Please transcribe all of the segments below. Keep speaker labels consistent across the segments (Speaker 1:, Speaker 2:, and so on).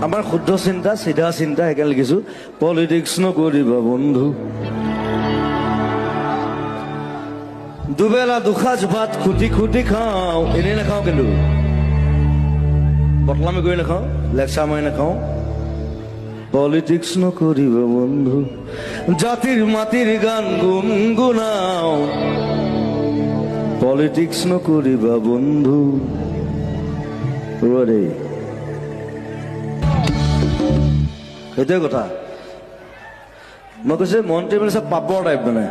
Speaker 1: আমাৰ শুদ্ধ চিন্তা চিধা চিন্তা সেইকাৰণে লিখিছো পলিটিক্স নকৰিবা বন্ধু দুবেলা দুসাঁজ ভাত খুটি খুটি খাওঁ এনেই নাখাওঁ কিন্তু বটলামি কৰি নাখাওঁ লেকচাৰ মাৰি নাখাওঁ পলিটিক্স নকৰিবা বন্ধু জাতিৰ মাটিৰ গান গুণগুণাও পলিটিক্স নকৰিবা বন্ধু দেই সেইটোৱে কথা মই কৈছো মন্ত্ৰী মানে চব পাপৰ টাইপ মানে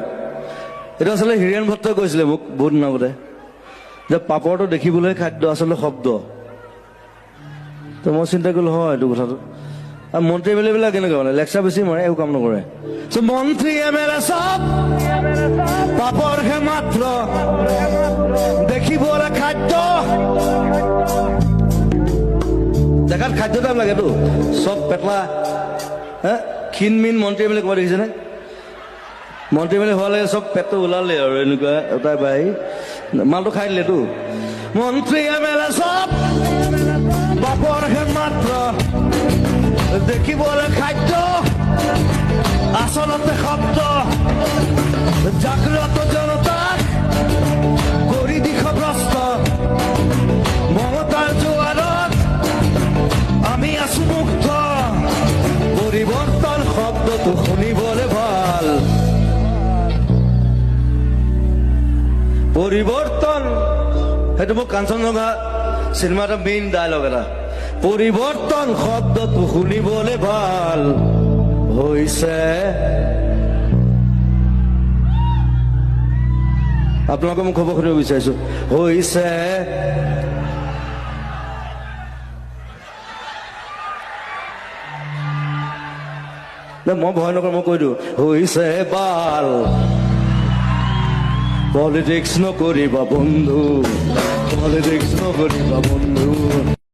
Speaker 1: এইটো আচলতে হীৰেণ ভট্টই কৈছিলে মোক বহুত দিন আগতে যে পাপৰটো দেখিবলৈ খাদ্য আচলতে শব্দ তো মই চিন্তা কৰিলো হয় এইটো কথাটো আৰু মন্ত্ৰী এম এল এ বিলাক কেনেকুৱা মানে লেকচাৰ বেছি মাৰে একো কাম নকৰে মন্ত্ৰী এম এল এ চব পাপৰহে মাত্ৰ দেখিবলৈ খাদ্য দেখাত খাদ্য টাইম লাগেতো চব পেটলা হা ক্ষীণ মিন মন্ত্ৰী এম এল এ ক'ৰবাত দেখিছেনে মন্ত্ৰী এম এল এ হোৱালে চব পেটটো ওলালে আৰু এনেকুৱা এটা বাই মালটো খাই দিলেতো মন্ত্ৰী এম এল এ চব পাপৰহে মাত্ৰ দেখিবলৈ খাদ্য আচলতে শব্দ জাগ্ৰত জনতাক কৰি দিশভ্ৰষ্ট মমতাৰ জোৱাৰত আমি আছো মুক্ত পৰিৱৰ্তন শব্দটো শুনিবলৈ ভাল পৰিৱৰ্তন সেইটো মোক কাঞ্চনজংঘা চিনেমা এটা মেইন ডায়লগ এটা পৰিৱৰ্তন শব্দটো শুনিবলৈ ভাল হৈছে আপোনালোকে মোক খবৰ সুধিব বিচাৰিছো হৈছে মই ভয় নকৰো মই কৈ দিওঁ হৈছে বাল পলিটিক্স নকৰিবা বন্ধু পলিটিক্স নকৰিবা বন্ধু